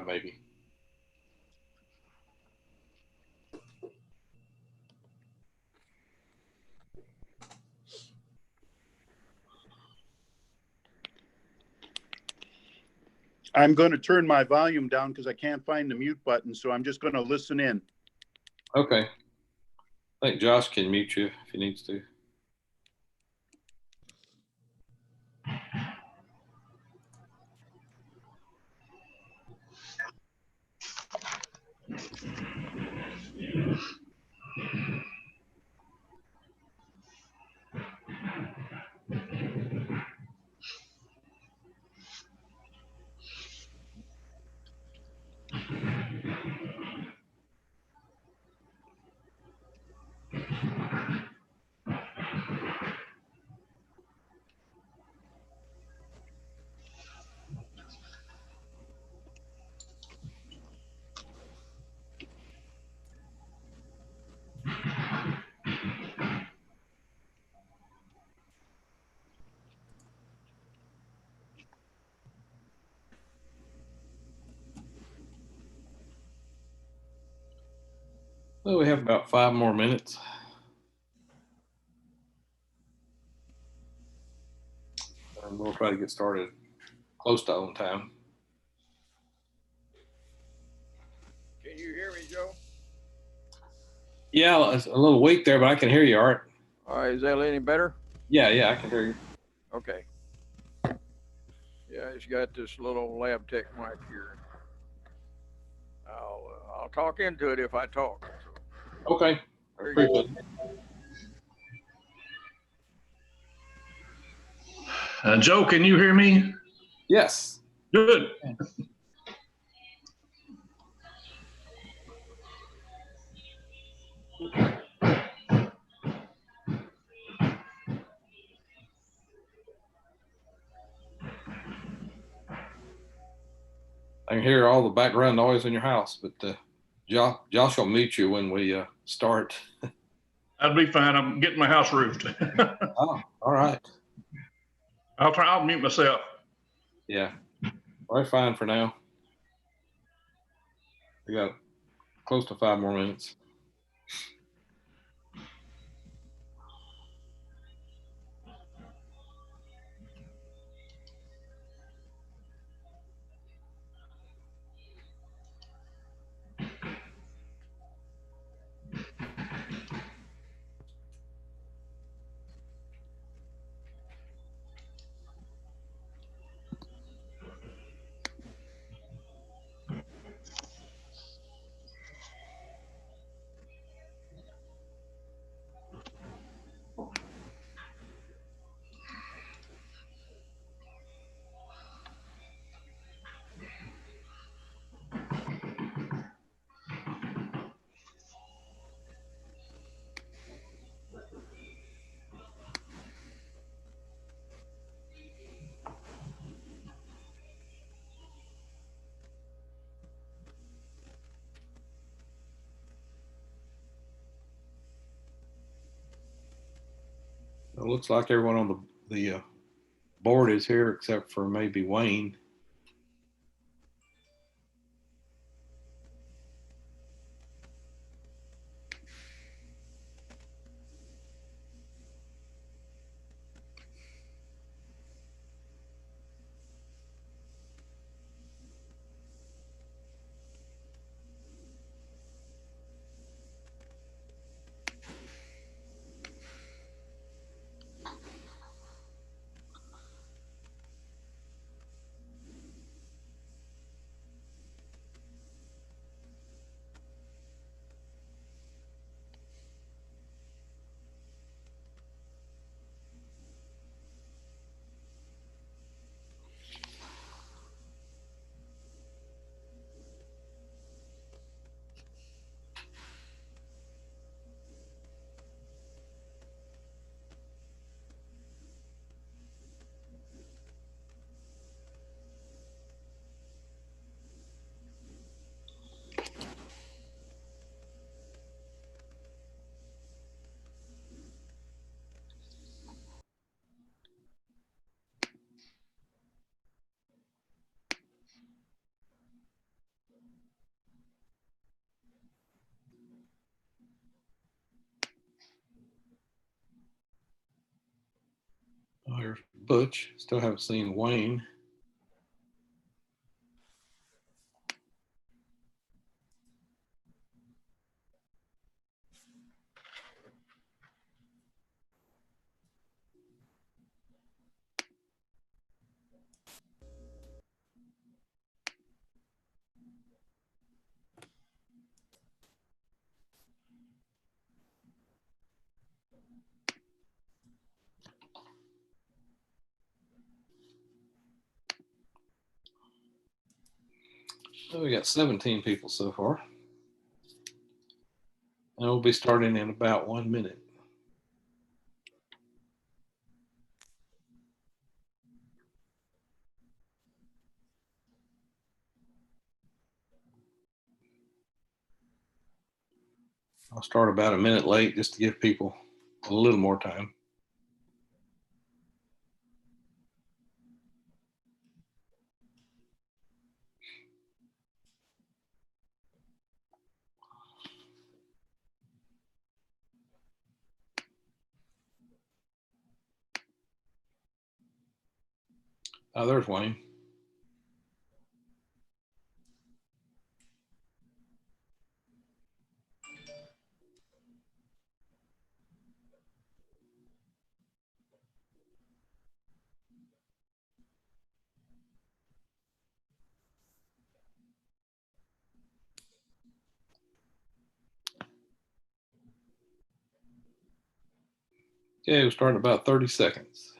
maybe. I'm going to turn my volume down because I can't find the mute button, so I'm just going to listen in. Okay. I think Josh can mute you if he needs to. Well, we have about 5 more minutes. And we'll try to get started close to on time. Can you hear me, Joe? Yeah, it's a little weak there, but I can hear you, Art. All right, is that any better? Yeah, I can hear you. Okay. Yeah, it's got this little lab tech mic here. I'll talk into it if I talk. So. Okay. Very Pretty good. Joe, can you hear me? Yes. Good. I can hear all the background noise in your house, but Josh will mute you when we start. That'll be fine. I'm getting my house roofed. Oh, all right. I'll mute myself. Yeah. All right, fine for now. We got close to 5 more minutes. It looks like everyone on the board is here except for maybe Wayne. Butch. Still haven't seen Wayne. So we got 17 people so far. And we'll be starting in about 1 minute. I'll start about a minute late just to give people a little more time. Oh, there's Wayne. Okay, we'll start in about 30 seconds.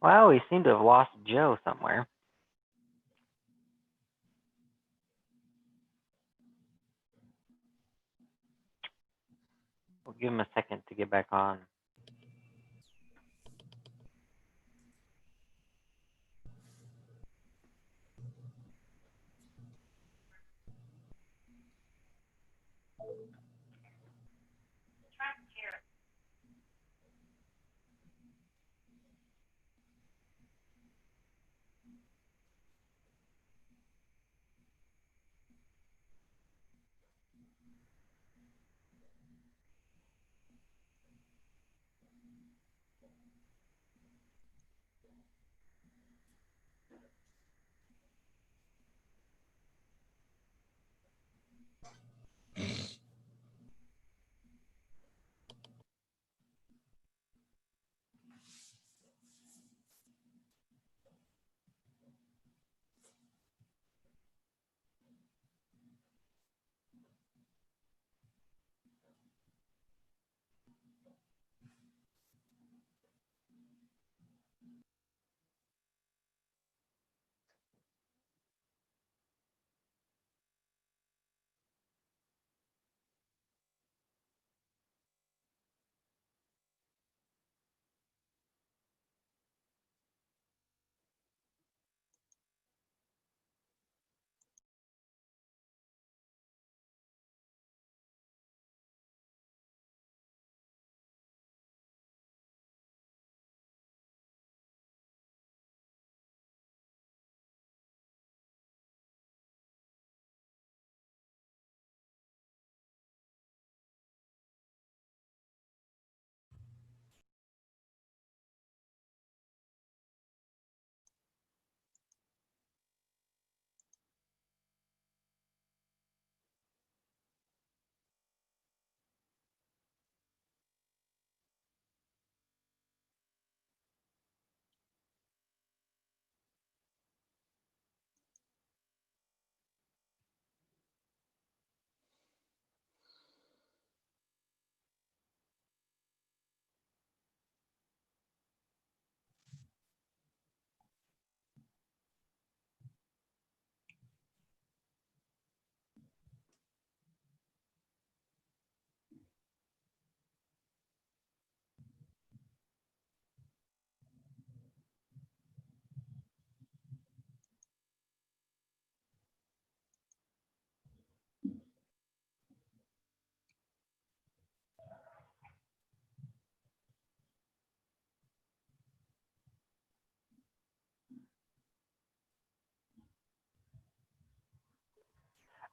Wow, we seem to have lost Joe somewhere. give him a second to get back on.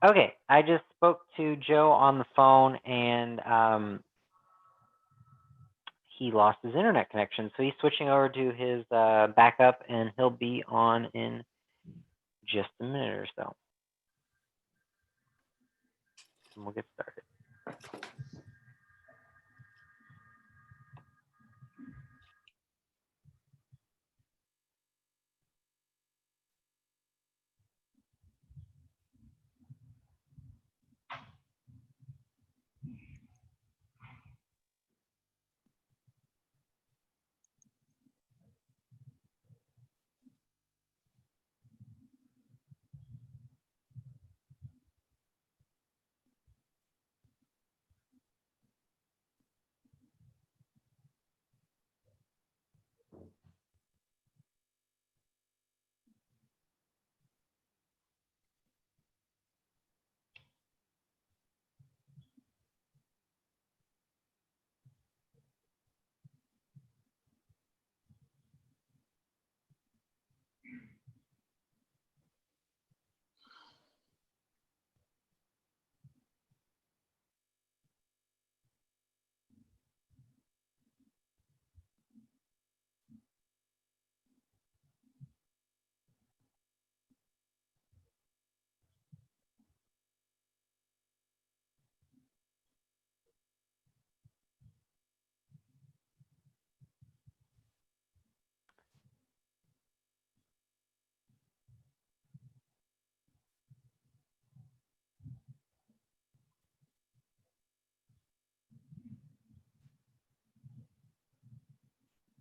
Okay, I just spoke to Joe on the phone, and he lost his internet connection. So he's switching over to his backup, and he'll be on in just a minute or so. And we'll get started.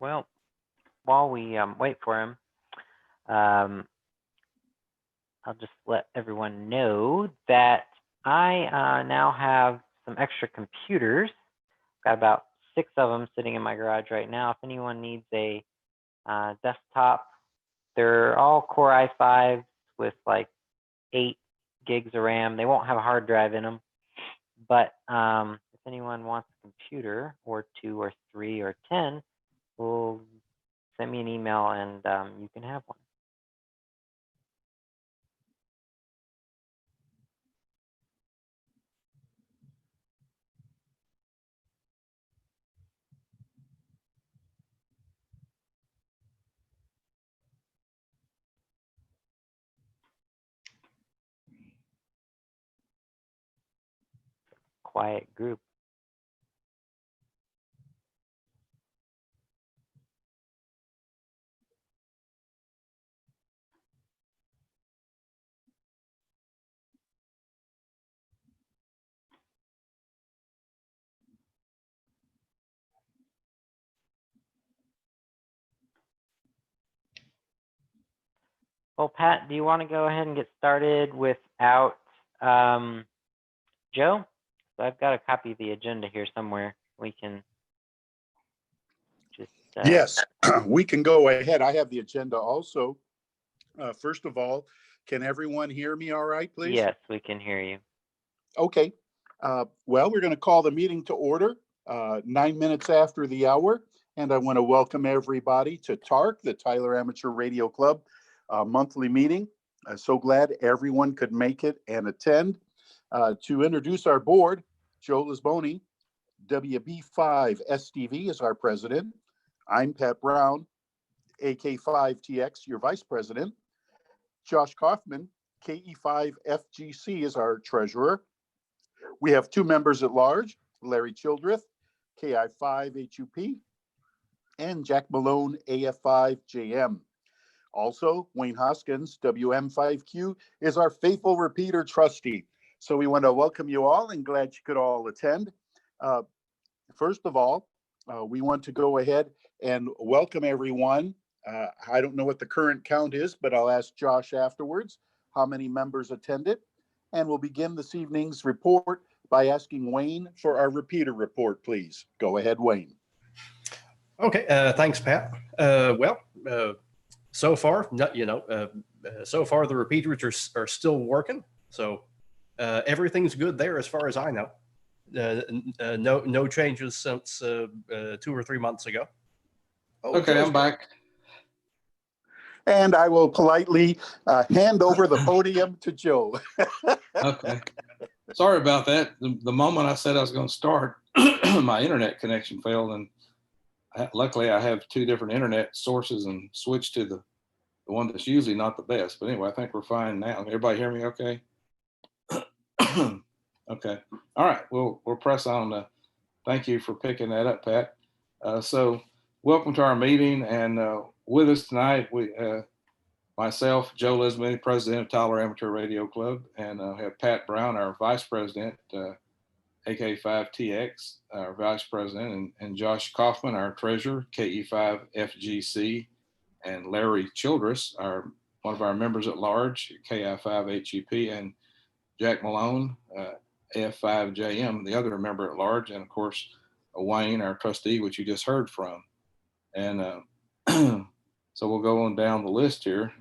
Well, while we wait for him, I'll just let everyone know that I now have some extra computers Got about 6 of them sitting in my garage right now. If anyone needs a desktop, they're all Core i5s with like 8 gigs of RAM. They won't have a hard drive in them, but if anyone wants a computer or 2 or 3 or 10, we'll send me an email and you can have one. Quiet group. Well, Pat, do you want to go ahead and get started without Joe? So I've got a copy of the agenda here somewhere. We can just Yes, we can go ahead. I have the agenda also. First of all, can everyone hear me all right, please? Yes, we can hear you. Okay. Well, we're going to call the meeting to order 9 minutes after the hour. And I want to welcome everybody to TARC, the Tyler Amateur Radio Club monthly meeting. I'm so glad everyone could make it and attend. To introduce our board, Joe Lisboni, WB5STV is our president. I'm Pat Brown, AK5TX, your vice president. Josh Kaufman, KE5FGC is our treasurer. We have 2 members at large, Larry Childreth, KI5HUP, and Jack Malone, AF5JM. Also, Wayne Hoskins, WM5Q, is our faithful repeater trustee. So we want to welcome you all and glad you could all attend. First of all, we want to go ahead and welcome everyone. I don't know what the current count is, but I'll ask Josh afterwards how many members attended. And we'll begin this evening's report by asking Wayne for our repeater report, please. Go ahead, Wayne. Okay, thanks, Pat. So far, so far the repeaters are still working. So everything's good there as far as I know. No changes since 2 or 3 months ago. Oh, okay, I'm back. And I will politely hand over the podium to Joe. Okay. Sorry about that. The moment I said I was going to start, my internet connection failed, and luckily I have 2 different internet sources and switched to the one that's usually not the best. But anyway, I think we're fine now. Everybody hear me okay? Okay. All right. We'll press on. Thank you for picking that up, Pat. So welcome to our meeting. And with us tonight, we myself, Joe Lisbon, president of Tyler Amateur Radio Club, and have Pat Brown, our vice president, AK5TX, our vice president, and Josh Kaufman, our treasurer, KE5FGC, and Larry Childress, one of our members at large, KI5HUP, and Jack Malone, AF5JM, the other member at large, and of course, Wayne, our trustee, which you just heard from. And so we'll go on down the list here.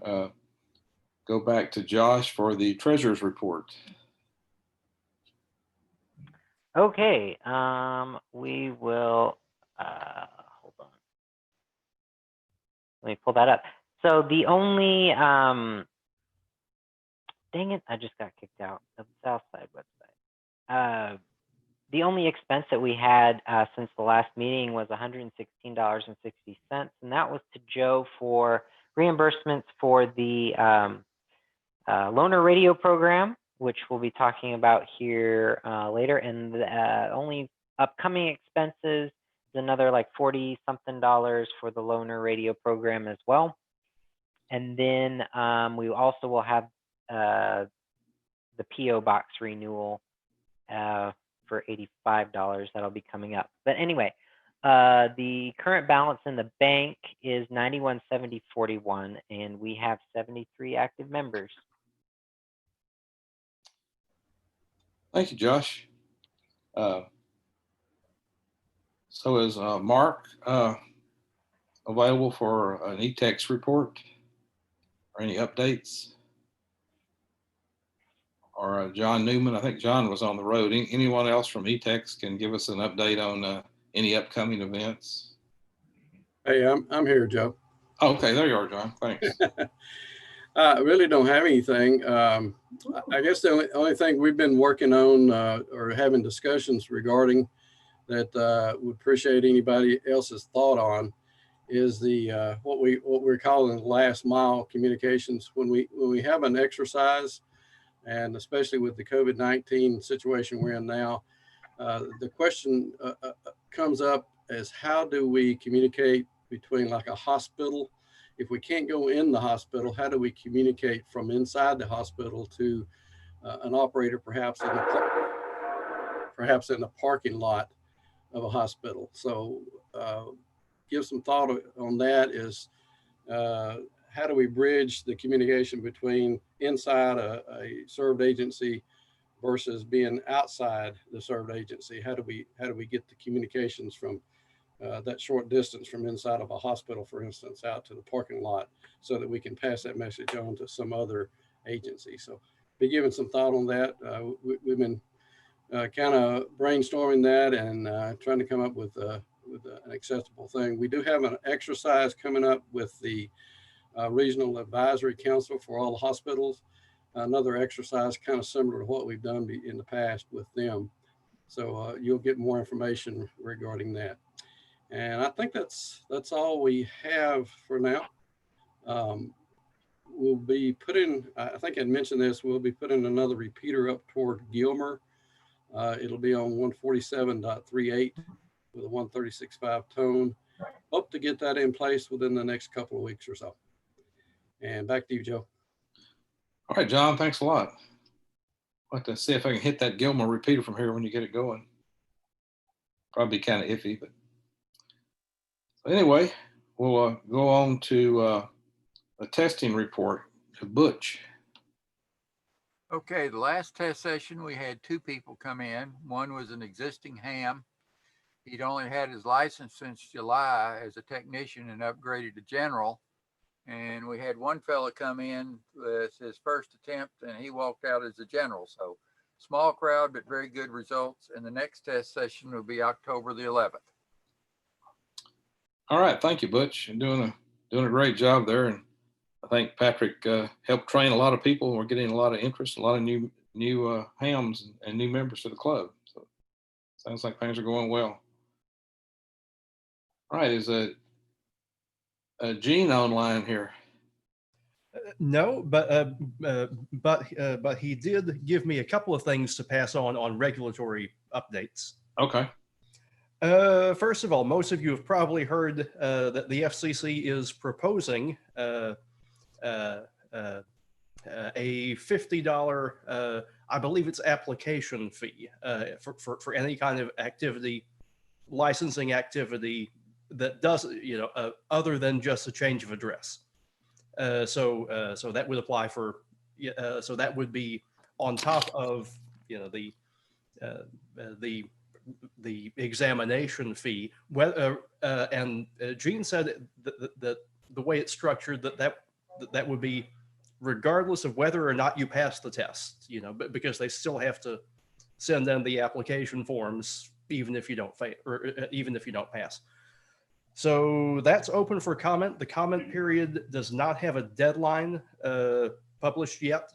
Go back to Josh for the treasurer's report. Okay, we will, hold on. Let me pull that up. So the only, dang it, I just got kicked out of the Southside website. The only expense that we had since the last meeting was $116.60, and that was to Joe for reimbursements for the loaner radio program, which we'll be talking about here later. And the only upcoming expenses is another like $40-something for the loaner radio program as well. And then we also will have the PO box renewal for $85. That'll be coming up. But anyway, the current balance in the bank is $91.70.41, and we have 73 active members. Thank you, Josh. So is Mark available for an E-Tex report or any updates? Or John Newman? I think John was on the road. Anyone else from E-Tex can give us an update on any upcoming events? Hey, I'm here, Joe. Oh, okay, there you are, John. Thanks. I really don't have anything. I guess the only thing we've been working on or having discussions regarding that would appreciate anybody else's thought on is the what we're calling last mile communications. When we have an exercise, and especially with the COVID-19 situation we're in now, the question comes up as how do we communicate between like a hospital? If we can't go in the hospital, how do we communicate from inside the hospital to an operator, perhaps in the parking lot of a hospital? So give some thought on that. Is how do we bridge the communication between inside a served agency versus being outside the served agency? How do we get the communications from that short distance from inside of a hospital, for instance, out to the parking lot, so that we can pass that message on to some other agency? So be giving some thought on that. We've been kind of brainstorming that and trying to come up with an acceptable thing. We do have an exercise coming up with the Regional Advisory Council for all the hospitals, another exercise kind of similar to what we've done in the past with them. So you'll get more information regarding that. And I think that's all we have for now. We'll be putting, I think I'd mentioned this, we'll be putting another repeater up toward Gilmer. It'll be on 147.38 with a 136.5 tone. Hope to get that in place within the next couple of weeks or so. And back to you, Joe. All right, John, thanks a lot. I'll have to see if I can hit that Gilmore repeater from here when you get it going. Probably kind of iffy, but anyway, we'll go on to a testing report to Butch. Okay, the last test session, we had 2 people come in. One was an existing ham. He'd only had his license since July as a technician and upgraded to general. And we had one fella come in with his first attempt and he walked out as a general. So small crowd, but very good results. And the next test session will be October the 11th. All right, thank you, Butch. You're doing a great job there, and I think Patrick helped train a lot of people. We're getting a lot of interest, a lot of new hams and new members to the club. So sounds like things are going well. All right, is Gene online here? No, but he did give me a couple of things to pass on regulatory updates. Okay. First of all, most of you have probably heard that the FCC is proposing a $50, I believe it's application fee for any kind of activity, licensing activity that does, other than just a change of address. So that would apply for, so that would be on top of, the examination fee. And Gene said that the way it's structured, that would be regardless of whether or not you pass the test, but because they still have to send in the application forms, even if you don't fail, or even if you don't pass. So that's open for comment. The comment period does not have a deadline published yet.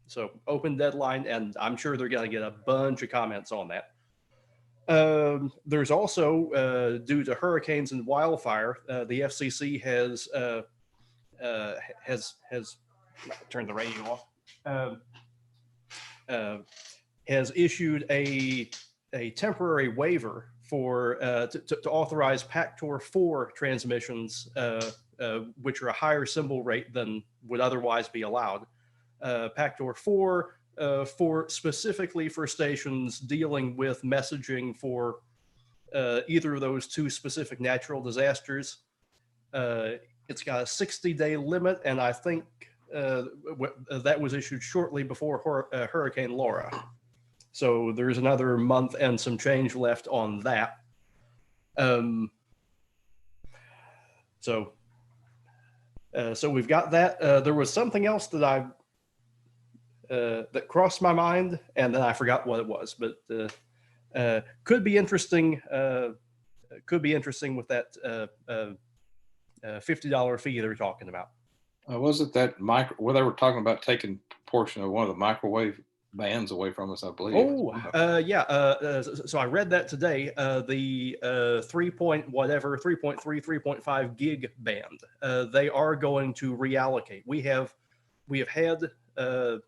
So open deadline, and I'm sure they're going to get a bunch of comments on that. There's also, due to hurricanes and wildfire, the FCC has turned the radio off. Has issued a temporary waiver for to authorize PACTOR 4 transmissions, which are a higher symbol rate than would otherwise be allowed. PACTOR 4 specifically for stations dealing with messaging for either of those 2 specific natural disasters. It's got a 60-day limit, and I think that was issued shortly before Hurricane Laura. So there's another month and some change left on that. Um, so we've got that. There was something else that that crossed my mind, and then I forgot what it was, but could be interesting. Could be interesting with that $50 fee they're talking about. Was it that where they were talking about taking a portion of one of the microwave bands away from us, I believe. Oh, yeah. So I read that today. The 3.3, 3.5 gig band. They are going to reallocate. We have had a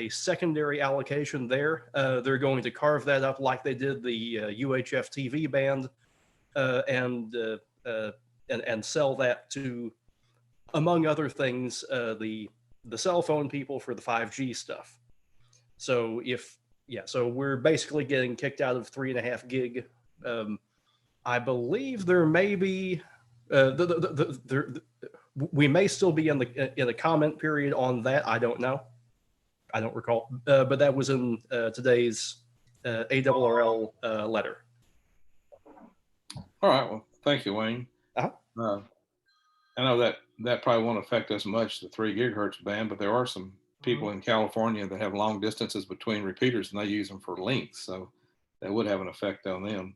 secondary allocation there. They're going to carve that up like they did the UHF TV band, and sell that to, among other things, the cell phone people for the 5G stuff. So so we're basically getting kicked out of 3.5 gig. I believe there may be we may still be in the comment period on that. I don't know. I don't recall. But that was in today's ARRL letter. All right. Well, thank you, Wayne. Uh-huh. I know that probably won't affect us much, the 3 gigahertz band, but there are some people in California that have long distances between repeaters and they use them for links. So that would have an effect on them.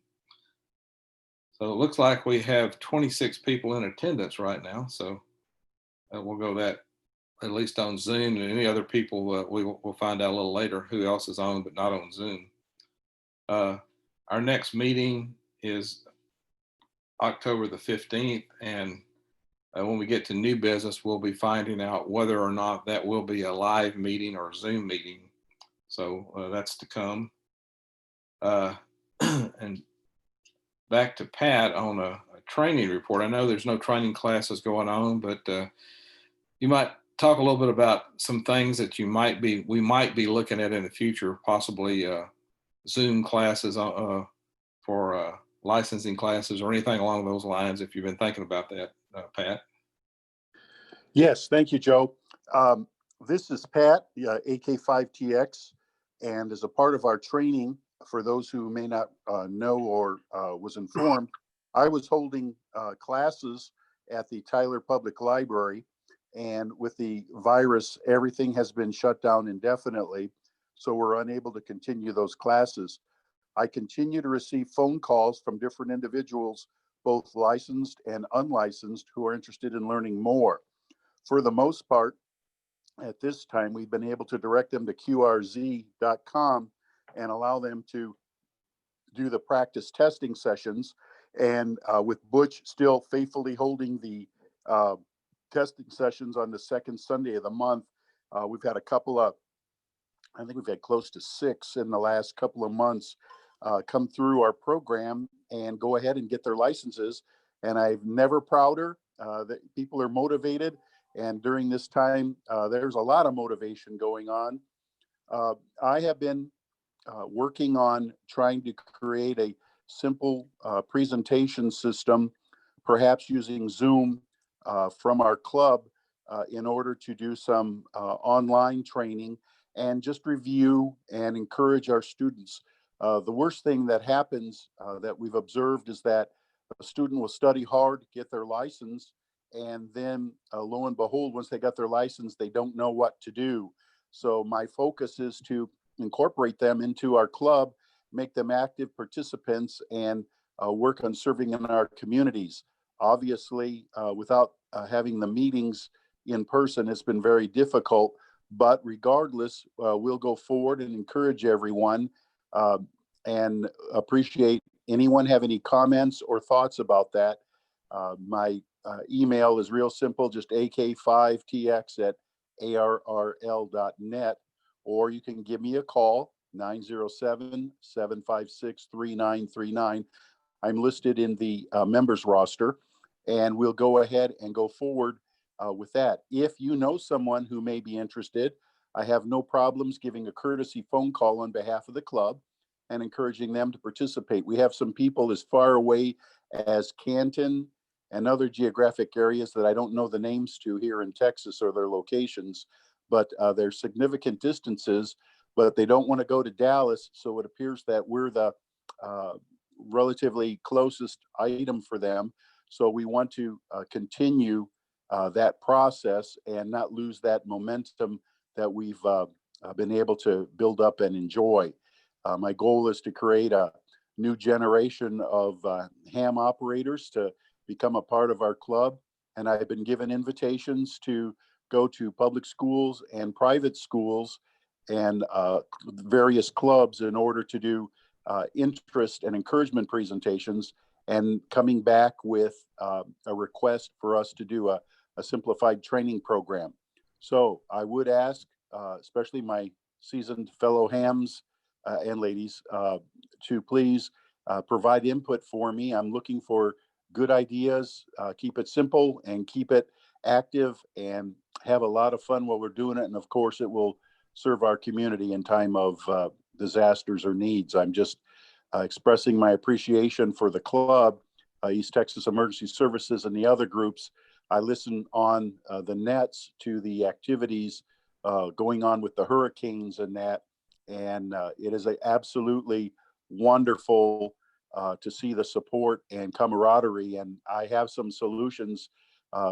So it looks like we have 26 people in attendance right now. So we'll go that at least on Zoom, and any other people we'll find out a little later who else is on, but not on Zoom. Our next meeting is October the 15th. And when we get to new business, we'll be finding out whether or not that will be a live meeting or a Zoom meeting. So that's to come. And back to Pat on a training report. I know there's no training classes going on, but you might talk a little bit about some things that we might be looking at in the future, possibly Zoom classes for licensing classes or anything along those lines, if you've been thinking about that, Pat. Yes, thank you, Joe. This is Pat, AK5TX, and as a part of our training, for those who may not know or was informed, I was holding classes at the Tyler Public Library, and with the virus, everything has been shut down indefinitely, so we're unable to continue those classes. I continue to receive phone calls from different individuals, both licensed and unlicensed, who are interested in learning more. For the most part, at this time, we've been able to direct them to qrz.com and allow them to do the practice testing sessions. And with Butch still faithfully holding the testing sessions on the second Sunday of the month, we've had I think we've had close to 6 in the last couple of months come through our program and go ahead and get their licenses. And I've never prouder that people are motivated. And during this time, there's a lot of motivation going on. I have been working on trying to create a simple presentation system, perhaps using Zoom from our club in order to do some online training and just review and encourage our students. The worst thing that happens that we've observed is that a student will study hard, get their license, and then lo and behold, once they got their license, they don't know what to do. So my focus is to incorporate them into our club, make them active participants, and work on serving in our communities. Obviously, without having the meetings in person, it's been very difficult, but regardless, we'll go forward and encourage everyone and appreciate anyone have any comments or thoughts about that. My email is real simple, just ak5tx@arrl.net, or you can give me a call, 907-756-3939. I'm listed in the members roster, and we'll go ahead and go forward with that. If you know someone who may be interested, I have no problems giving a courtesy phone call on behalf of the club and encouraging them to participate. We have some people as far away as Canton and other geographic areas that I don't know the names to here in Texas or their locations, but they're significant distances, but they don't want to go to Dallas. So it appears that we're relatively closest item for them. So we want to continue that process and not lose that momentum that we've been able to build up and enjoy. My goal is to create a new generation of ham operators to become a part of our club. And I've been given invitations to go to public schools and private schools and various clubs in order to do interest and encouragement presentations, and coming back with a request for us to do a simplified training program. So I would ask, especially my seasoned fellow hams and ladies, to please provide input for me. I'm looking for good ideas. Keep it simple and keep it active and have a lot of fun while we're doing it. And of course, it will serve our community in time of disasters or needs. I'm just expressing my appreciation for the club, East Texas Emergency Services, and the other groups. I listen on the nets to the activities going on with the hurricanes and that, and it is absolutely wonderful to see the support and camaraderie. And I have some solutions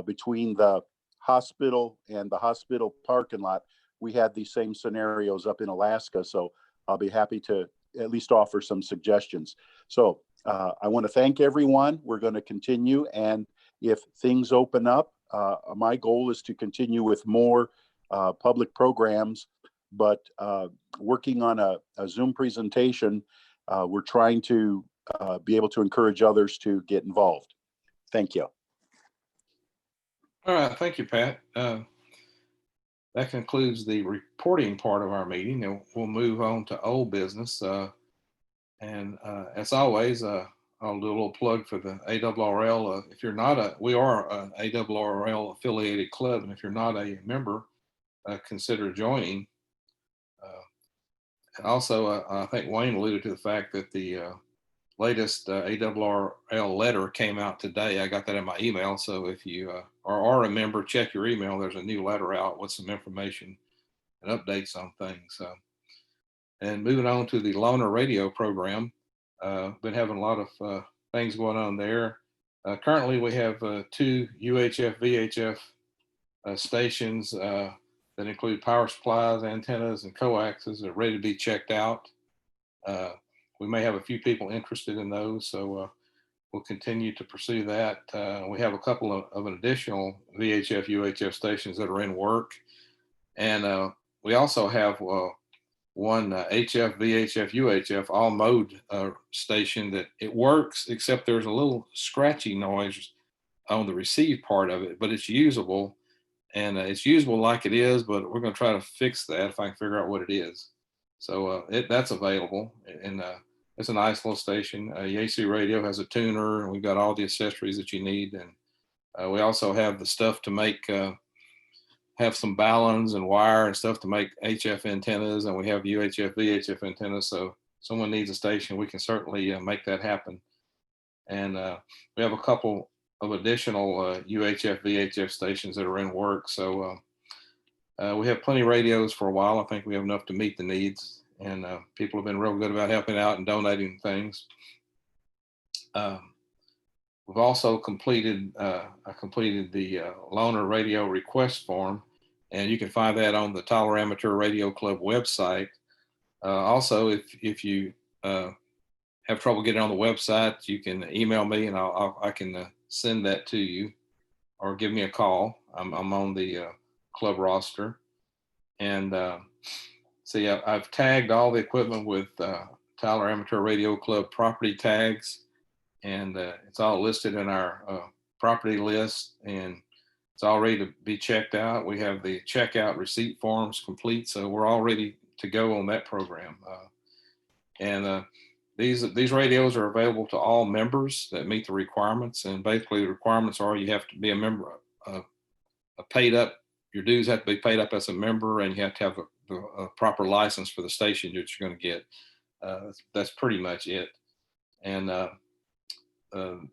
between the hospital and the hospital parking lot. We had these same scenarios up in Alaska, so I'll be happy to at least offer some suggestions. So I want to thank everyone. We're going to continue, and if things open up, my goal is to continue with more public programs, but working on a Zoom presentation, we're trying to be able to encourage others to get involved. Thank you. All right, thank you, Pat. That concludes the reporting part of our meeting, and we'll move on to old business. And as always, I'll do a little plug for the ARRL. If you're not we are an ARRL affiliated club, and if you're not a member, consider joining. And also, I think Wayne alluded to the fact that the latest ARRL letter came out today. I got that in my email. So if you are a member, check your email. There's a new letter out with some information and updates on things. And moving on to the Loner Radio program, been having a lot of things going on there. Currently, we have 2 UHF VHF stations that include power supplies, antennas, and coaxes that are ready to be checked out. We may have a few people interested in those, so we'll continue to pursue that. We have a couple of additional VHF, UHF stations that are in work. And we also have one HF, VHF, UHF all mode station that it works, except there's a little scratchy noise on the receive part of it, but it's usable. And it's usable like it is, but we're going to try to fix that if I can figure out what it is. So that's available, and it's a nice little station. YAC Radio has a tuner, and we've got all the accessories that you need. And we also have the stuff to make, have some balance and wire and stuff to make HF antennas, and we have UHF, VHF antennas. So if someone needs a station, we can certainly make that happen. And we have a couple of additional UHF, VHF stations that are in work. So we have plenty of radios for a while. I think we have enough to meet the needs, and people have been real good about helping out and donating things. We've also completed, I completed the Loner Radio request form, and you can find that on the Tyler Amateur Radio Club website. Also, if you have trouble getting on the website, you can email me, and I can send that to you, or give me a call. I'm on the club roster. And see, I've tagged all the equipment with Tyler Amateur Radio Club property tags, and it's all listed in our property list, and it's all ready to be checked out. We have the checkout receipt forms complete, so we're all ready to go on that program. These radios are available to all members that meet the requirements, and basically the requirements are you have to be a member, paid up. Your dues have to be paid up as a member, and you have to have a proper license for the station that you're going to get. That's pretty much it. And the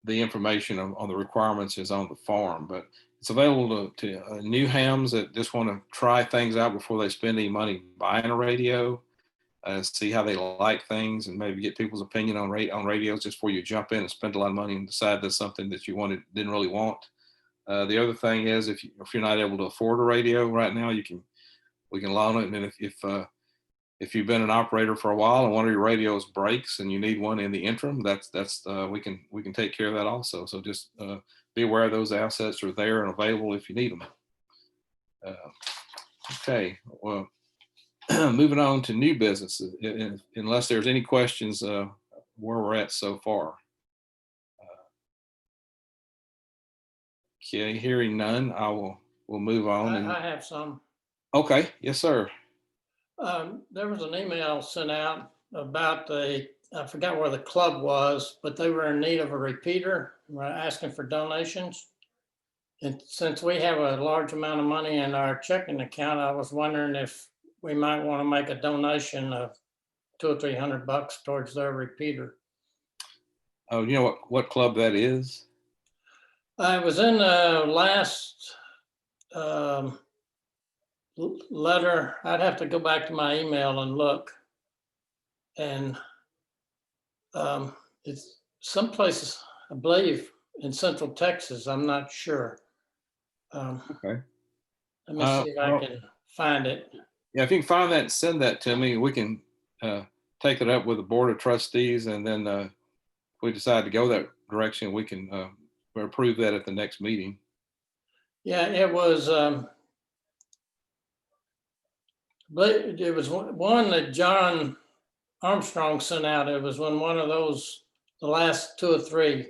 information on the requirements is on the form, but it's available to new hams that just want to try things out before they spend any money buying a radio. see how they like things, and maybe get people's opinion on radios just before you jump in and spend a lot of money and decide that's something that you didn't really want. The other thing is, if you're not able to afford a radio right now, we can loan it. And then if you've been an operator for a while and one of your radios breaks and you need one in the interim, we can take care of that also. So just be aware those assets are there and available if you need them. Okay, well, moving on to new businesses, unless there's any questions where we're at so far. Okay, hearing none, we'll move on. I have some. Okay, yes, sir. There was an email sent out about I forgot where the club was, but they were in need of a repeater, asking for donations. And since we have a large amount of money in our checking account, I was wondering if we might want to make a donation of $200 or $300 towards their repeater. Oh, you know what club that is? I was in the last letter. I'd have to go back to my email and look. And it's someplace, I believe, in Central Texas. I'm not sure. Okay. Let me see if I can find it. Yeah, if you can find that and send that to me, we can take it up with the board of trustees, and then if we decide to go that direction, we can approve that at the next meeting. Yeah, it was one that John Armstrong sent out. It was one of those, the last 2 or 3.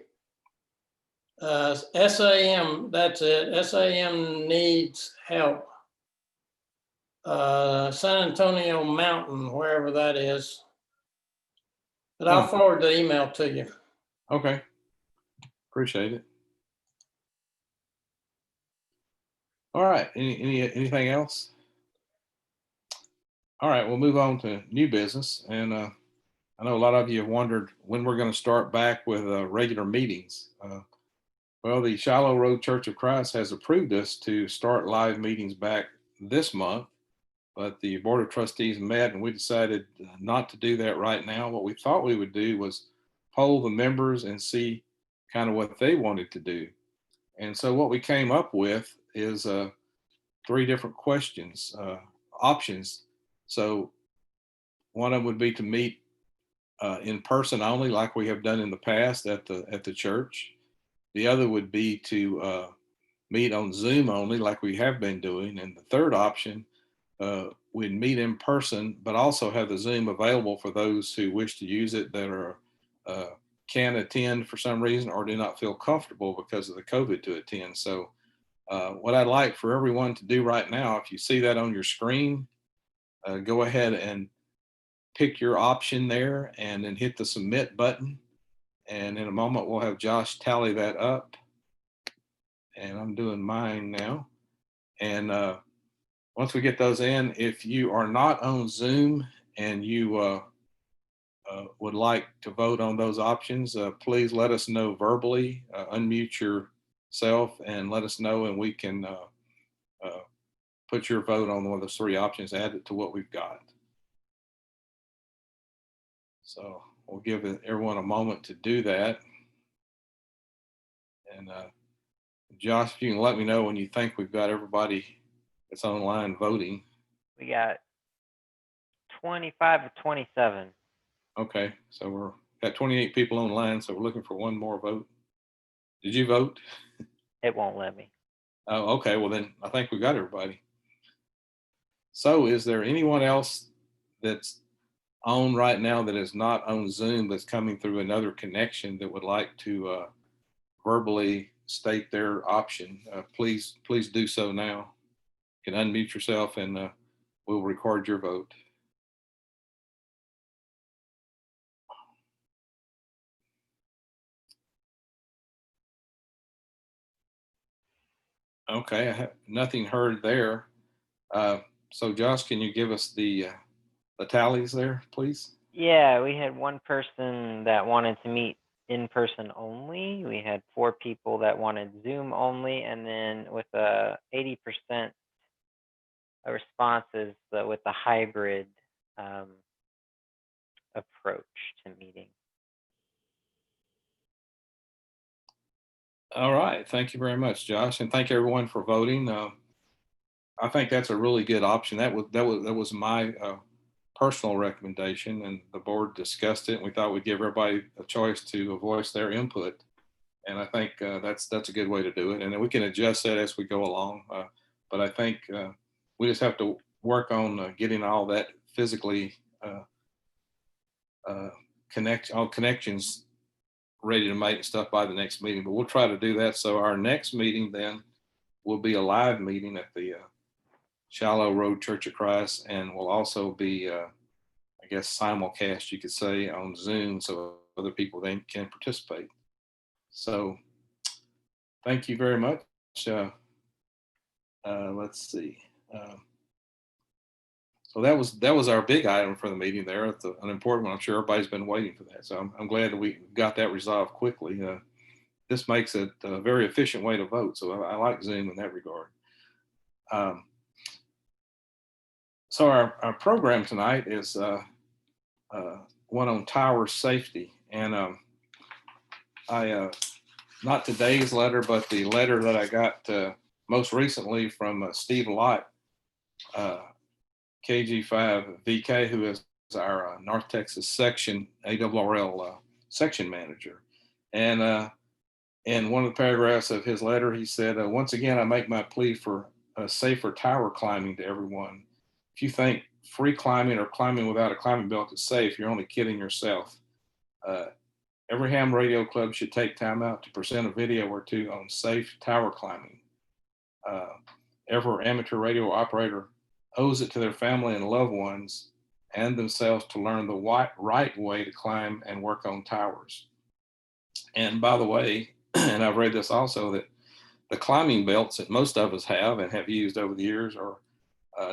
SAM, that's it. SAM needs help. San Antonio Mountain, wherever that is. But I'll forward the email to you. Okay. Appreciate it. All right. Anything else? All right. We'll move on to new business. And I know a lot of you have wondered when we're going to start back with regular meetings. Well, the Shiloh Road Church of Christ has approved us to start live meetings back this month, but the Board of Trustees met and we decided not to do that right now. What we thought we would do was poll the members and see kind of what they wanted to do. And so what we came up with is 3 different questions, options. So one of them would be to meet in person only, like we have done in the past at the church. The other would be to meet on Zoom only, like we have been doing. And the third option, we'd meet in person, but also have the Zoom available for those who wish to use it that are can attend for some reason or do not feel comfortable because of the COVID to attend. So what I'd like for everyone to do right now, if you see that on your screen, go ahead and pick your option there and then hit the submit button. And in a moment, we'll have Josh tally that up. And I'm doing mine now. And once we get those in, if you are not on Zoom and you would like to vote on those options, please let us know verbally, unmute yourself and let us know, and we can put your vote on one of those 3 options, add it to what we've got. So we'll give everyone a moment to do that. And Josh, if you can let me know when you think we've got everybody that's online voting. We got 25 or 27. Okay, so we're got 28 people online, so we're looking for one more vote. Did you vote? It won't let me. Oh, okay, well then I think we got everybody. So is there anyone else that's on right now that is not on Zoom that's coming through another connection that would like to verbally state their option? Please do so now. You can unmute yourself and we'll record your vote. Okay, I have nothing heard there. So Josh, can you give us the tallies there, please? Yeah, we had one person that wanted to meet in person only. We had 4 people that wanted Zoom only, and then with 80% responses with the hybrid approach to meeting. All right. Thank you very much, Josh, and thank everyone for voting. I think that's a really good option. That was my personal recommendation, and the board discussed it. And we thought we'd give everybody a choice to voice their input, and I think that's a good way to do it. And then we can adjust that as we go along. But I think we just have to work on getting all that physically all connections ready to make and stuff by the next meeting. But we'll try to do that. So our next meeting then will be a live meeting at the Shallow Road Church of Christ, and will also be, I guess, simulcast, you could say, on Zoom, so other people then can participate. So, thank you very much. Let's see. So that was our big item for the meeting there. It's an important one. I'm sure everybody's been waiting for that. So I'm glad that we got that resolved quickly. This makes it a very efficient way to vote. So I like Zoom in that regard. So our program tonight is one on tower safety. And not today's letter, but the letter that I got most recently from Steve Lott, KG5VK, who is our North Texas section, ARRL section manager. And in one of the paragraphs of his letter, he said, once again, I make my plea for safer tower climbing to everyone. If you think free climbing or climbing without a climbing belt is safe, you're only kidding yourself. Every ham radio club should take time out to present a video or two on safe tower climbing. Every amateur radio operator owes it to their family and loved ones and themselves to learn the right way to climb and work on towers. And by the way, and I've read this also, that the climbing belts that most of us have and have used over the years are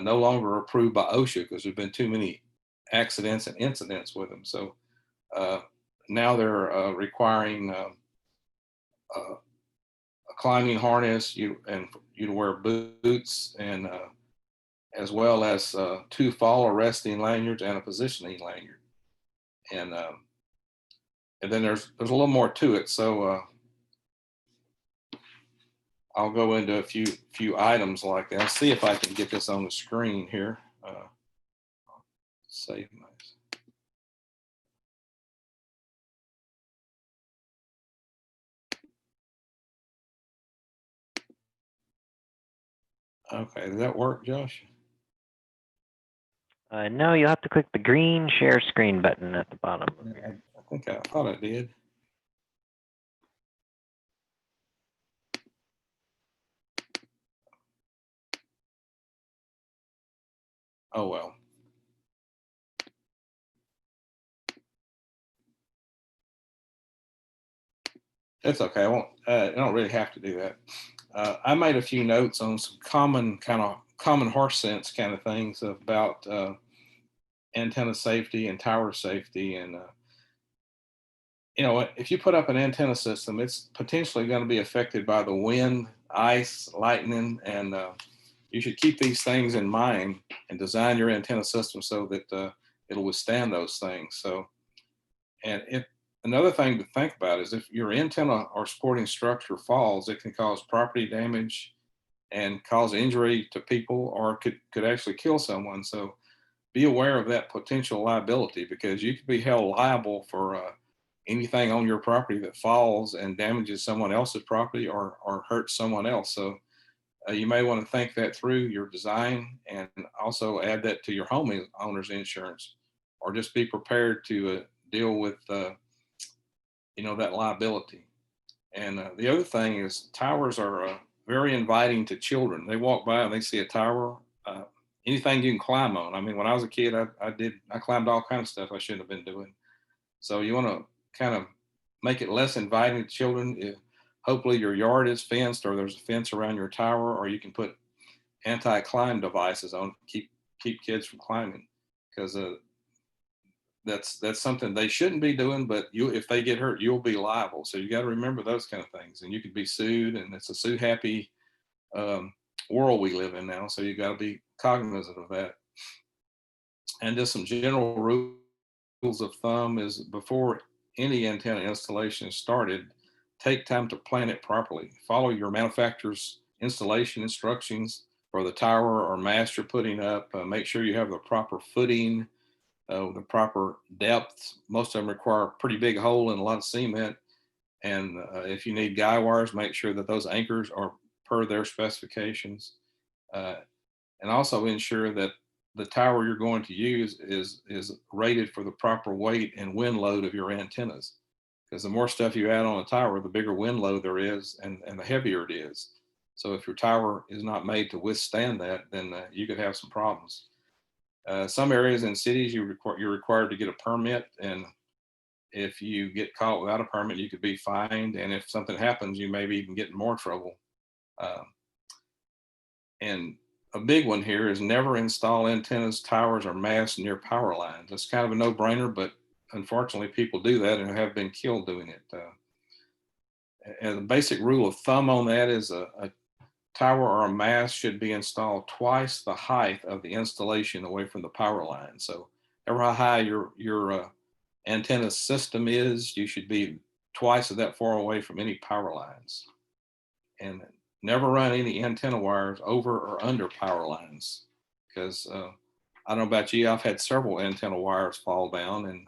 no longer approved by OSHA because there's been too many accidents and incidents with them. So now they're requiring a climbing harness, you to wear boots, and as well as 2 fall arresting lanyards and a positioning lanyard. And then there's a little more to it. So I'll go into a few items like that. I'll see if I can get this on the screen here. Save my. Okay, does that work, Josh? No, you'll have to click the green share screen button at the bottom. I thought I did. Oh well. That's okay. I don't really have to do that. I made a few notes on some common horse sense kind of things about antenna safety and tower safety. And if you put up an antenna system, it's potentially going to be affected by the wind, ice, lightning, and you should keep these things in mind and design your antenna system so that it'll withstand those things. So, and another thing to think about is if your antenna or supporting structure falls, it can cause property damage and cause injury to people, or could actually kill someone. So be aware of that potential liability, because you could be held liable for anything on your property that falls and damages someone else's property or hurts someone else. So you may want to think that through your design, and also add that to your homeowner's insurance, or just be prepared to deal with that liability. And the other thing is, towers are very inviting to children. They walk by and they see a tower, anything you can climb on. I mean, when I was a kid, I climbed all kinds of stuff I shouldn't have been doing. So you want to kind of make it less inviting to children. Hopefully your yard is fenced, or there's a fence around your tower, or you can put anti-climb devices on, keep kids from climbing, because that's something they shouldn't be doing, but if they get hurt, you'll be liable. So you got to remember those kind of things, and you could be sued, and it's a sue happy world we live in now. So you got to be cognizant of that. And just some general rules rules of thumb is before any antenna installation is started, take time to plan it properly. Follow your manufacturer's installation instructions for the tower or mast you're putting up. Make sure you have the proper footing, the proper depth. Most of them require a pretty big hole and a lot of cement. And if you need guy wires, make sure that those anchors are per their specifications. And also ensure that the tower you're going to use is rated for the proper weight and wind load of your antennas. Because the more stuff you add on a tower, the bigger wind load there is and the heavier it is. So if your tower is not made to withstand that, then you could have some problems. Some areas in cities, you're required to get a permit. And if you get caught without a permit, you could be fined. And if something happens, you maybe even get in more trouble. And a big one here is never install antennas, towers, or masts near power lines. That's kind of a no-brainer, but unfortunately people do that and have been killed doing it. And the basic rule of thumb on that is a tower or a mast should be installed twice the height of the installation away from the power line. So ever how high your antenna system is, you should be twice of that far away from any power lines. And never run any antenna wires over or under power lines, because I don't know about you, I've had several antenna wires fall down. And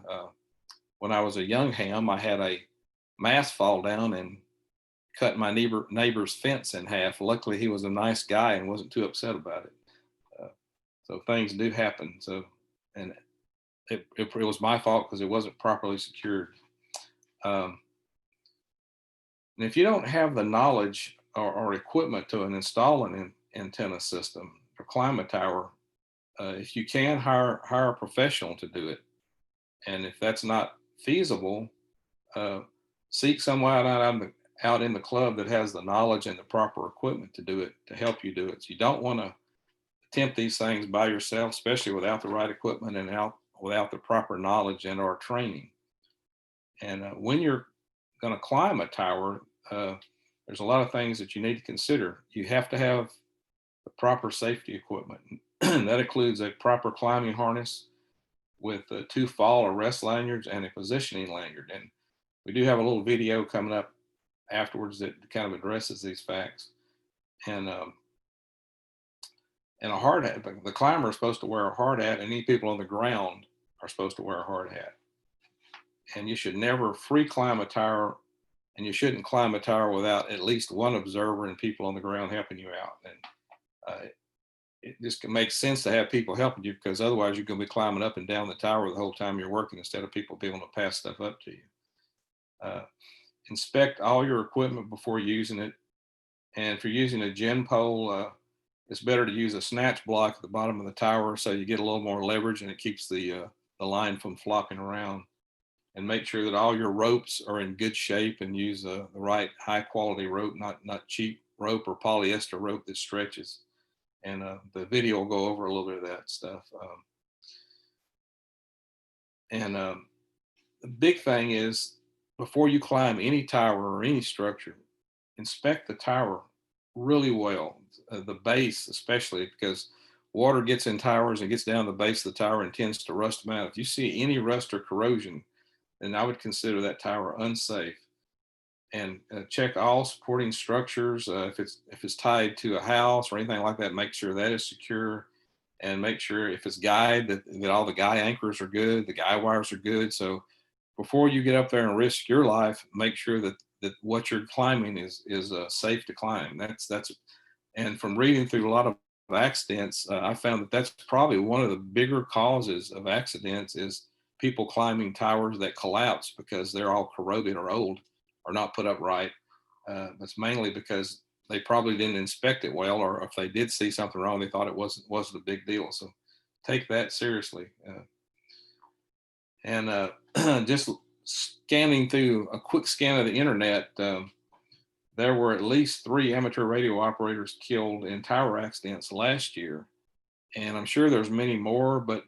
when I was a young ham, I had a mast fall down and cut my neighbor's fence in half. Luckily, he was a nice guy and wasn't too upset about it. So things do happen. So, and it was my fault because it wasn't properly secured. And if you don't have the knowledge or equipment to install an antenna system or climb a tower, if you can hire a professional to do it. And if that's not feasible, seek someone out in the club that has the knowledge and the proper equipment to do it, to help you do it. So you don't want to attempt these things by yourself, especially without the right equipment and without the proper knowledge and or training. And when you're going to climb a tower, there's a lot of things that you need to consider. You have to have the proper safety equipment. That includes a proper climbing harness with 2 fall or rest lanyards and a positioning lanyard. And we do have a little video coming up afterwards that kind of addresses these facts. And a hard hat, the climber is supposed to wear a hard hat, and any people on the ground are supposed to wear a hard hat. And you should never free climb a tower, and you shouldn't climb a tower without at least one observer and people on the ground helping you out. And it just makes sense to have people helping you, because otherwise you're going to be climbing up and down the tower the whole time you're working instead of people being able to pass stuff up to you. Inspect all your equipment before using it. And if you're using a gin pole, it's better to use a snatch block at the bottom of the tower so you get a little more leverage and it keeps the line from flopping around. And make sure that all your ropes are in good shape and use the right high quality rope, not cheap rope or polyester rope that stretches. And the video will go over a little bit of that stuff. The big thing is, before you climb any tower or any structure, inspect the tower really well, the base especially, because water gets in towers and gets down the base of the tower and tends to rust them out. If you see any rust or corrosion, then I would consider that tower unsafe. And check all supporting structures. If it's tied to a house or anything like that, make sure that is secure. And make sure if it's guyed that all the guy anchors are good, the guy wires are good. So before you get up there and risk your life, make sure that what you're climbing is safe to climb. That's and from reading through a lot of accidents, I found that that's probably one of the bigger causes of accidents is people climbing towers that collapse because they're all corroded or old or not put up right. That's mainly because they probably didn't inspect it well, or if they did see something wrong, they thought it wasn't a big deal. So take that seriously. Just scanning through a quick scan of the internet, there were at least 3 amateur radio operators killed in tower accidents last year. And I'm sure there's many more, but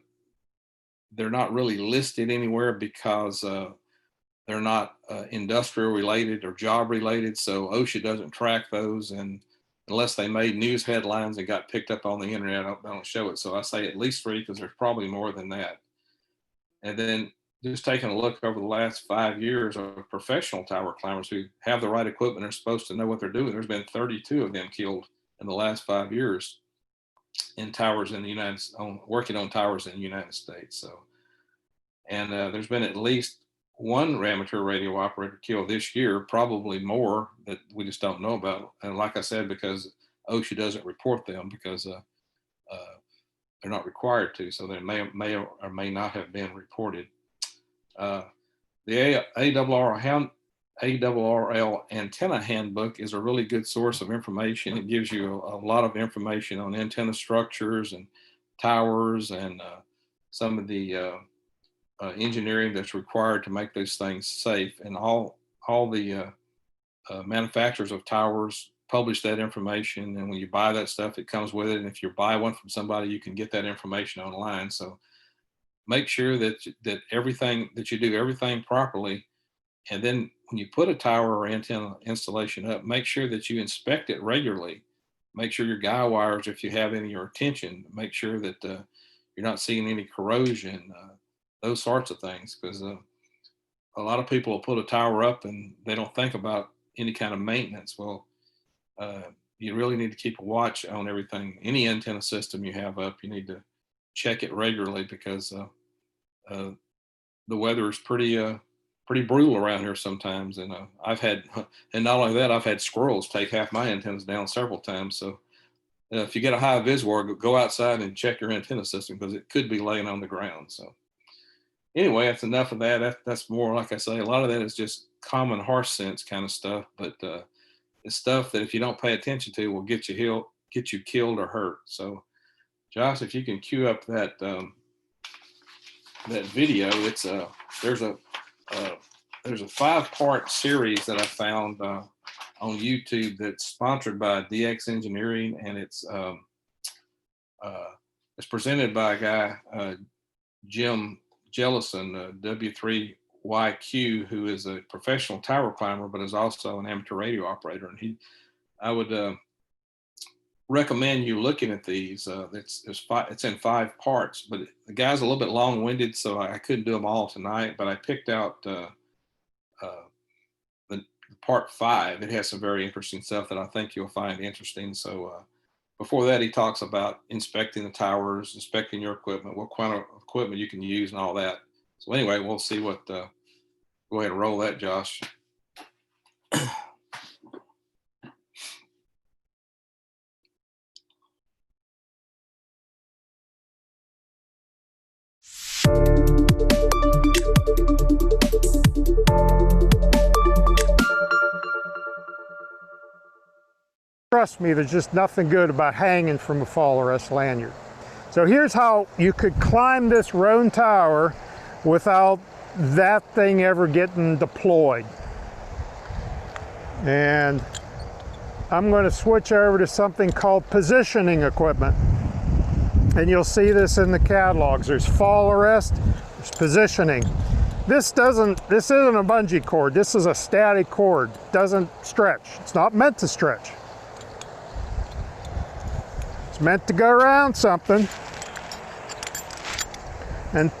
they're not really listed anywhere because they're not industrial related or job related. So OSHA doesn't track those. And unless they made news headlines and got picked up on the internet, they don't show it. So I say at least 3 because there's probably more than that. And then just taking a look over the last 5 years of professional tower climbers who have the right equipment and are supposed to know what they're doing. There's been 32 of them killed in the last 5 years in towers in the working on towers in the United States. So, and there's been at least one amateur radio operator killed this year, probably more that we just don't know about. And like I said, because OSHA doesn't report them because they're not required to, so they may or may not have been reported. The ARRL antenna handbook is a really good source of information. It gives you a lot of information on antenna structures and towers and some of the engineering that's required to make those things safe. And all the manufacturers of towers publish that information. And when you buy that stuff, it comes with it. And if you buy one from somebody, you can get that information online. So make sure that everything that you do everything properly. And then when you put a tower or antenna installation up, make sure that you inspect it regularly. Make sure your guy wires, if you have any, are tensioned. Make sure that you're not seeing any corrosion, those sorts of things. Because a lot of people will put a tower up and they don't think about any kind of maintenance. Well, you really need to keep a watch on everything. Any antenna system you have up, you need to check it regularly because the weather is pretty brutal around here sometimes. And and not only that, I've had squirrels take half my antennas down several times. So if you get a high vis war, go outside and check your antenna system because it could be laying on the ground. So anyway, that's enough of that. That's more, like I say, a lot of that is just common horse sense kind of stuff, but it's stuff that if you don't pay attention to will get you killed or hurt. So Josh, if you can cue up that that video, it's there's a 5-part series that I found on YouTube that's sponsored by DX Engineering, and it's presented by a guy, Jim Jellison, W3YQ, who is a professional tower climber, but is also an amateur radio operator. And I would recommend you looking at these. It's in 5 parts, but the guy's a little bit long-winded, so I couldn't do them all tonight. But I picked out the part 5. It has some very interesting stuff that I think you'll find interesting. So before that, he talks about inspecting the towers, inspecting your equipment, what kind of equipment you can use, and all that. So anyway, we'll see what. Go ahead and roll that, Josh. Trust me, there's just nothing good about hanging from a fall arrest lanyard. So here's how you could climb this Roan tower without that thing ever getting deployed. And I'm going to switch over to something called positioning equipment. And you'll see this in the catalogs. There's fall arrest, there's positioning. This isn't a bungee cord. This is a static cord. It doesn't stretch. It's not meant to stretch. It's meant to go around something and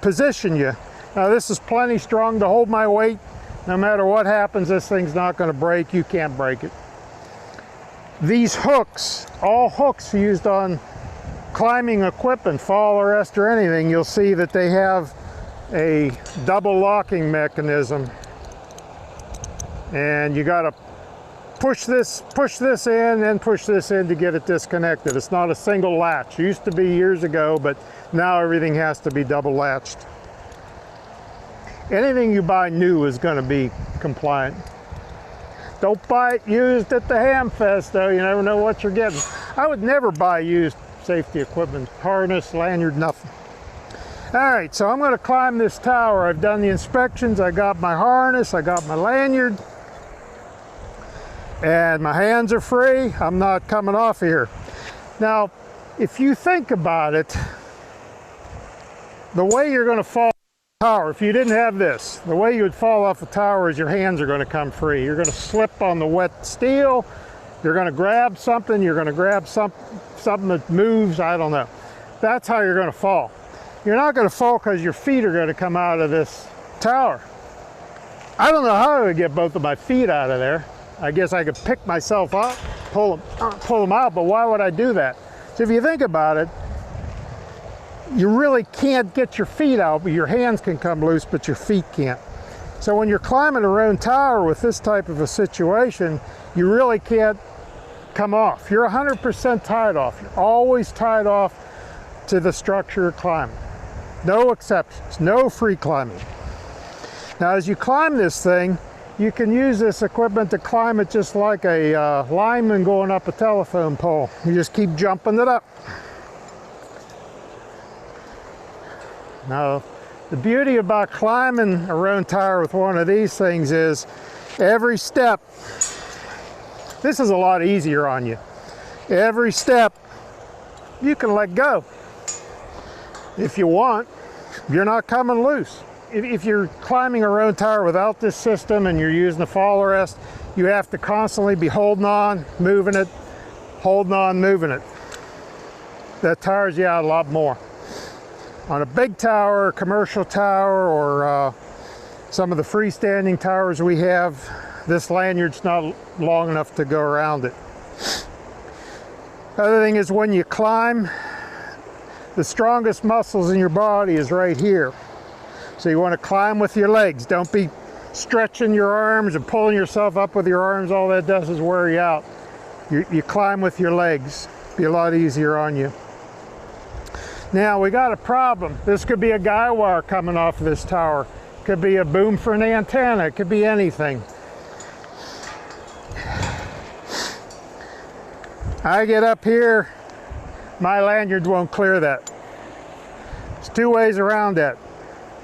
position you. Now this is plenty strong to hold my weight. No matter what happens, this thing's not going to break. You can't break it. These hooks, all hooks used on climbing equipment, fall arrest or anything, you'll see that they have a double locking mechanism. And you got to push this in and push this in to get it disconnected. It's not a single latch. It used to be years ago, but now everything has to be double latched. Anything you buy new is going to be compliant. Don't buy it used at the Ham Fest though. You never know what you're getting. I would never buy used safety equipment, harness, lanyard, nothing. All right, so I'm going to climb this tower. I've done the inspections. I got my harness, I got my lanyard. And my hands are free. I'm not coming off here. Now, if you think about it, the way you're going to fall off the tower, if you didn't have this, the way you would fall off the tower is your hands are going to come free. You're going to slip on the wet steel. You're going to grab something. You're going to grab something that moves. I don't know. That's how you're going to fall. you're not going to fall because your feet are going to come out of this tower. I don't know how I would get both of my feet out of there. I guess I could pick myself up, pull them out, but why would I do that? So if you think about it, you really can't get your feet out, but your hands can come loose, but your feet can't. So when you're climbing a round tower with this type of a situation, you really can't come off. You're 100% tied off. You're always tied off to the structure you're climbing. No exceptions, no free climbing. Now as you climb this thing, you can use this equipment to climb it just like a lineman going up a telephone pole. You just keep jumping it up. Now, the beauty about climbing a round tower with one of these things is every step, this is a lot easier on you. Every step, you can let go if you want. You're not coming loose. If you're climbing a round tower without this system and you're using a fall arrest, you have to constantly be holding on, moving it, holding on, moving it. That tires you out a lot more. On a big tower, a commercial tower, or some of the freestanding towers we have, this lanyard's not long enough to go around it. Other thing is when you climb, the strongest muscles in your body is right here. So you want to climb with your legs. Don't be stretching your arms and pulling yourself up with your arms. All that does is wear you out. You climb with your legs. Be a lot easier on you. Now we got a problem. This could be a guy wire coming off of this tower. Could be a boom for an antenna. It could be anything. I get up here, my lanyard won't clear that. There's two ways around that.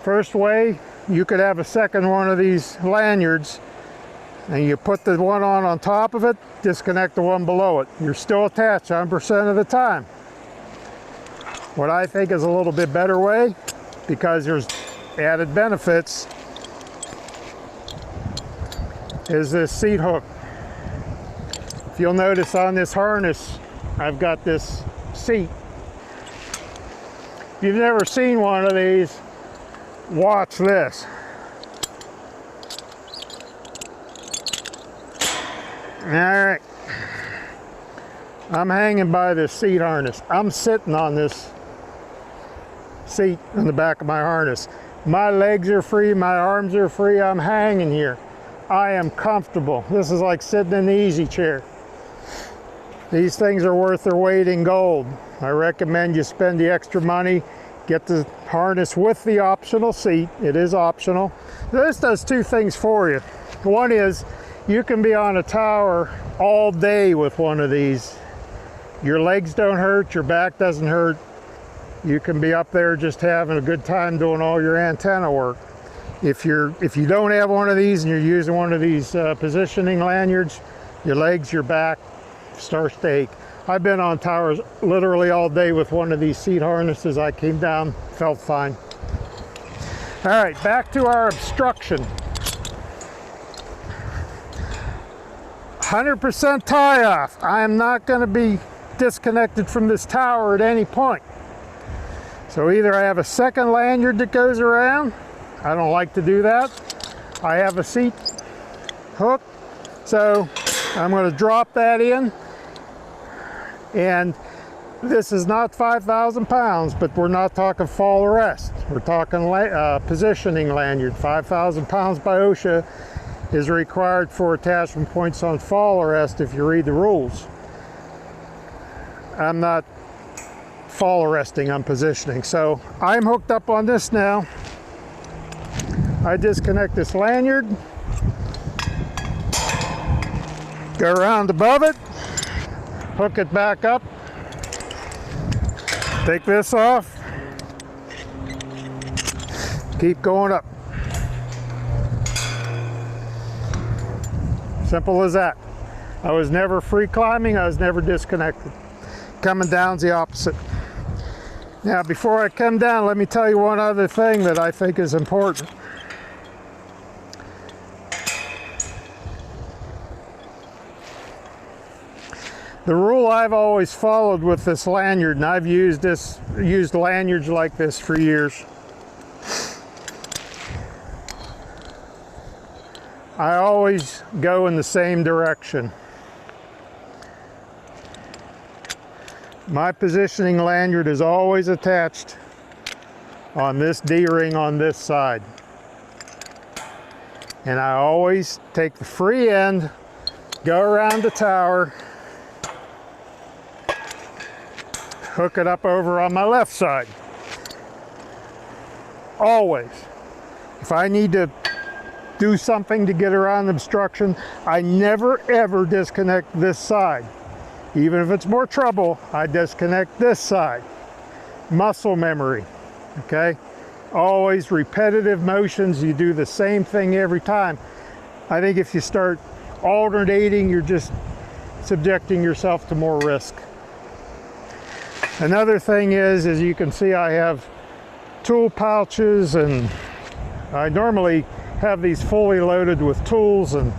First way, you could have a second one of these lanyards and you put the one on top of it, disconnect the one below it. You're still attached 100% of the time. What I think is a little bit better way, because there's added benefits, is this seat hook. If you'll notice on this harness, I've got this seat. If you've never seen one of these, watch this. All right, I'm hanging by this seat harness. I'm sitting on this seat in the back of my harness. My legs are free, my arms are free, I'm hanging here. I am comfortable. This is like sitting in the easy chair. These things are worth their weight in gold. I recommend you spend the extra money, get the harness with the optional seat. It is optional. This does two things for you. One is you can be on a tower all day with one of these. Your legs don't hurt, your back doesn't hurt. You can be up there just having a good time doing all your antenna work. If you don't have one of these and you're using one of these positioning lanyards, your legs, your back starts to ache. I've been on towers literally all day with one of these seat harnesses. I came down, felt fine. All right, back to our obstruction. 100% tie off. I am not going to be disconnected from this tower at any point. So either I have a second lanyard that goes around. I don't like to do that. I have a seat hook. So I'm going to drop that in. And this is not 5,000 pounds, but we're not talking fall arrest. We're talking positioning lanyard. 5,000 pounds by OSHA is required for attachment points on fall arrest if you read the rules. I'm not fall arresting, I'm positioning. So I'm hooked up on this now. I disconnect this lanyard, go around above it, hook it back up, take this off, keep going up. Simple as that. I was never free climbing, I was never disconnected. Coming down's the opposite. Now, before I come down, let me tell you one other thing that I think is important. The rule I've always followed with this lanyard, and I've used lanyards like this for years. I always go in the same direction. My positioning lanyard is always attached on this D-ring on this side. And I always take the free end, go around the tower, hook it up over on my left side. Always. If I need to do something to get around obstruction, I never ever disconnect this side. Even if it's more trouble, I disconnect this side. Muscle memory, okay? Always repetitive motions, you do the same thing every time. I think if you start alternating, you're just subjecting yourself to more risk. Another thing is, as you can see, I have tool pouches, and I normally have these fully loaded with tools and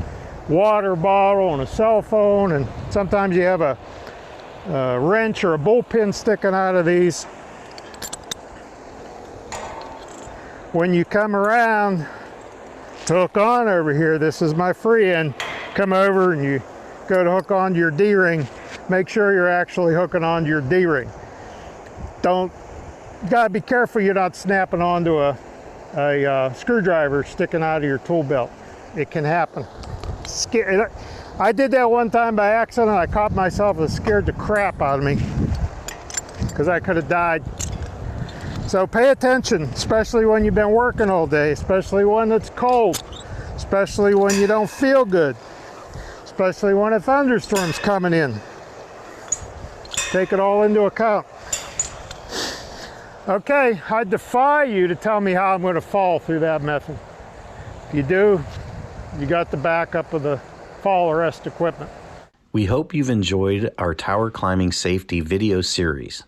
water bottle and a cell phone, and sometimes you have a wrench or a bullpen sticking out of these. When you come around to hook on over here, this is my free end, come over and you go to hook onto your D-ring, make sure you're actually hooking onto your D-ring. You gotta be careful you're not snapping onto a screwdriver sticking out of your tool belt. It can happen. I did that one time by accident. I caught myself. It scared the crap out of me because I could have died. So pay attention, especially when you've been working all day, especially when it's cold, especially when you don't feel good, especially when a thunderstorm's coming in. Take it all into account. Okay, I defy you to tell me how I'm going to fall through that method. If you do, you got the backup of the fall arrest equipment. We hope you've enjoyed our tower climbing safety video series.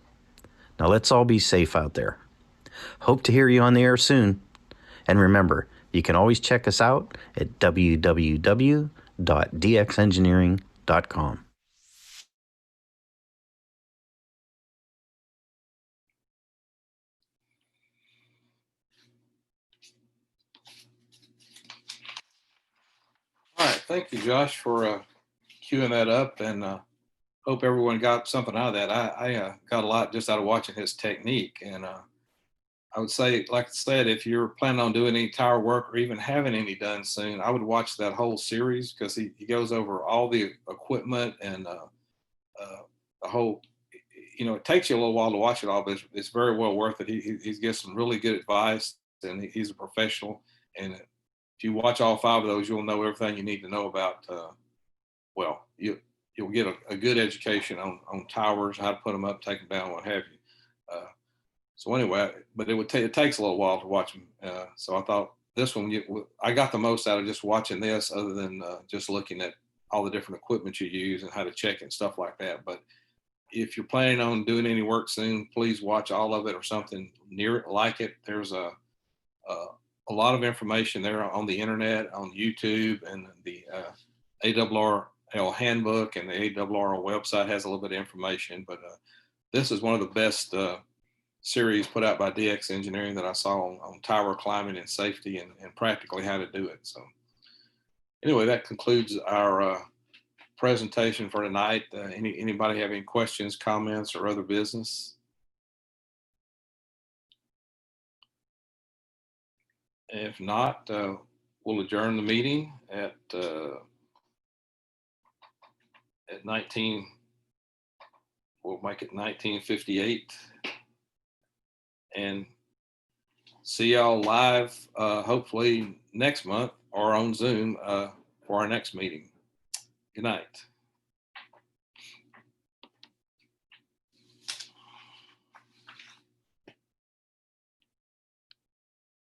Now let's all be safe out there. Hope to hear you on the air soon. And remember, you can always check us out at www.dxengineering.com. All right, thank you, Josh, for queuing that up, and hope everyone got something out of that. I got a lot just out of watching his technique, and I would say, like I said, if you're planning on doing any tower work or even having any done soon, I would watch that whole series because he goes over all the equipment and the whole, it takes you a little while to watch it all, but it's very well worth it. He gives some really good advice, and he's a professional. And if you watch all 5 of those, you'll know everything you need to know about, you'll get a good education on towers, how to put them up, take them down, what have you. So anyway, but it takes a little while to watch them. So I thought this one, I got the most out of just watching this, other than just looking at all the different equipment you use and how to check it and stuff like that. But if you're planning on doing any work soon, please watch all of it or something near it like it. There's a lot of information there on the internet, on YouTube, and the ARRL handbook and the ARRL website has a little bit of information. But this is one of the best series put out by DX Engineering that I saw on tower climbing and safety and practically how to do it. So anyway, that concludes our presentation for tonight. Anybody have any questions, comments, or other business? If not, we'll adjourn the meeting at 19. We'll make it 19:58. And see y'all live, hopefully next month or on Zoom for our next meeting. Good night.